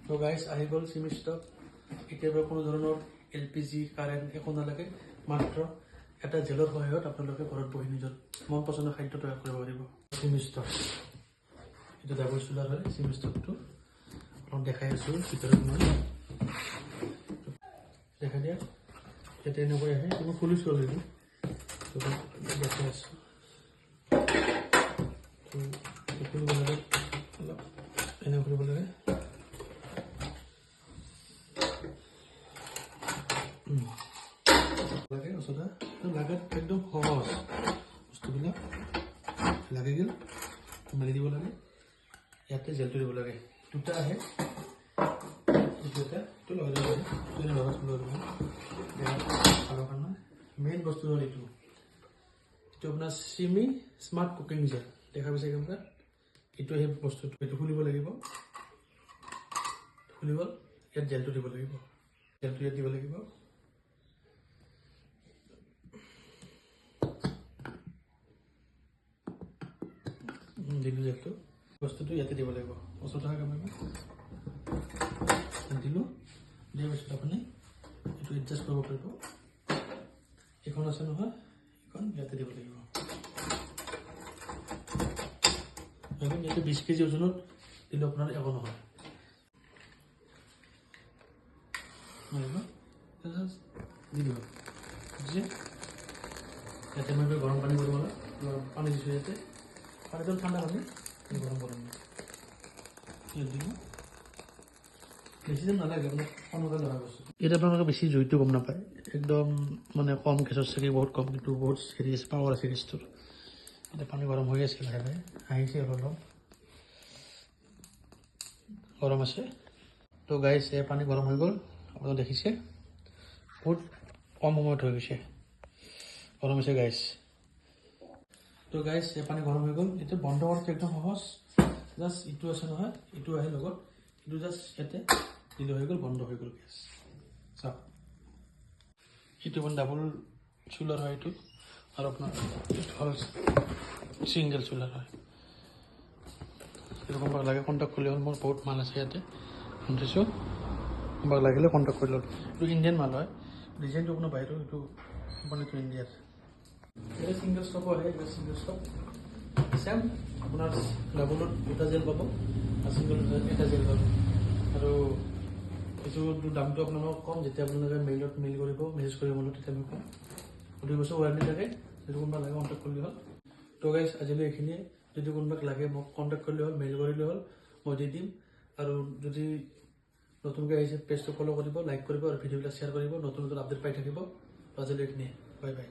তো গাইজ আহি গ'ল চিমি ষ্টভ। কেতিয়াবা কোনো ধৰণৰ LPG কাৰেণ্ট একো নালাগে, মাত্ৰ এটা জেলৰ সহায়ত আপোনালোকে ঘৰত বহি নিজৰ মন পচন্দৰ খাদ্য তৈয়াৰ কৰিব পাৰিব। চিমি ষ্টভ এইটো ডাবল চুলাৰ হয়। চিমি ষ্টভটো আপোনাক দেখাই আছোঁ ভিতৰত মই দেখা দিয়া ইয়াতে এনেকৈ আহে। মই খুলিছোঁ অলৰেডি, দেখাই আছোঁ। খুলিব লাগে, অলপ এনে খুলিব লাগে। লাগে ওচৰতে লাগাত একদম সহজ বস্তুবিলাক লাগি গ'ল, মেলি দিব লাগে। ইয়াতে জেলটো দিব লাগে, দুটা আহে, এইটো এটা এইটো লগাই দিব লাগে, খাবৰ কাৰণে মেইন বস্তু হ'ল এইটো আপোনাৰ চিমি স্মাৰ্ট কুকিং জেল দেখা পাইছে কেমেৰা। এইটো সেই বস্তুটো, এইটো খুলিব লাগিব, খুলি গ'ল। ইয়াত জেলটো দিব লাগিব, জেলটো ইয়াত দিব লাগিব। দিলোঁ জেলটো, বস্তুটো ইয়াতে দিব লাগিব। ওচৰত থকা কেমেৰা দিলোঁ, দিয়াৰ পিছত আপুনি এইটো এডজাষ্ট কৰিব পাৰিব। এইখন আছে নহয়, এইখন ইয়াতে দিব লাগিব। ইয়াতে 20 কেজি ওজনত দিলে আপোনাৰ একো নহয়। দি দিব ইয়াতে মই গৰম পানী কৰিব লাগে, পানী দিছোঁ ইয়াতে। পানীটো ঠাণ্ডা পানী, গৰম গৰম ইয়াত দিব। বেছি যেন নালাগে, আপোনাক সোনকালে লগা বস্তু। ইয়াত আপোনালোকে বেছি জুইটো গম নাপায়, একদম মানে কম গেছত চাগে বহুত কম, কিন্তু বহুত চিৰিয়াছ পাৱাৰ আছে গেছটোৰ। এতিয়া পানী গৰম হৈ আছে, লাহে লাহে আহিছে, অলপ গৰম আছে। তো গাইজ এই পানী গৰম হৈ গ'ল, আপোনালোকে দেখিছে বহুত কম সময়ত হৈ গৈছে, গৰম হৈছে গাইজ। তো গাইজ এই পানী গৰম হৈ গ'ল। এতিয়া বন্ধ কৰাটো একদম সহজ, জাষ্ট ইটো আছে নহয়, ইটো আহে লগত, ইটো জাষ্ট ইয়াতে দিলে হৈ গ'ল, বন্ধ হৈ গ'ল গেছ। চাওক এইটো মানে ডাবল চুলাৰ হয় এইটো, আৰু আপোনাৰ হ'ল ছিংগল চুলাৰ হয়। এইটো কোনোবাক লাগে কণ্টেক্ট কৰিলে হ'ল, মোৰ বহুত মাল আছে ইয়াতে শুনিছোঁ, কোনোবাক লাগিলে কণ্টেক্ট কৰি ল'ল। এইটো ইণ্ডিয়ান মাল হয়, ডিজাইনটো কোনো বাহিৰৰ, এইটো কোম্পানীটো ইণ্ডিয়াৰ। এটা ছিংগল ষ্টপো আহে, এটা ছিংগল ষ্টপ চেম আপোনাৰ ডাবলত দুটা জেল পাব, আৰু ছিংগল এটা জেল পাব। আৰু এইটো দামটো আপোনালোকক কম, যেতিয়া আপোনালোকে মেইলত মেইল কৰিব, মেছেজ কৰিব মনত, তেতিয়া আমি কম। 2 বছৰ ৱাৰেণ্টি থাকে, যদি কোনোবা লাগে কণ্টেক্ট কৰিলে হ'ল। তো গাইজ আজিলৈ এইখিনিয়ে। যদি কোনোবাক লাগে মোক কণ্টেক্ট কৰিলে হ'ল, মেইল কৰিলে হ'ল, মই দি দিম। আৰু যদি নতুনকৈ আহিছে পেজটো ফ'ল' কৰিব, লাইক কৰিব, আৰু ভিডিঅ'বিলাক শ্বেয়াৰ কৰিব, নতুন নতুন আপডেট পাই থাকিব। আজিলৈ এইখিনিয়ে, বাই বাই।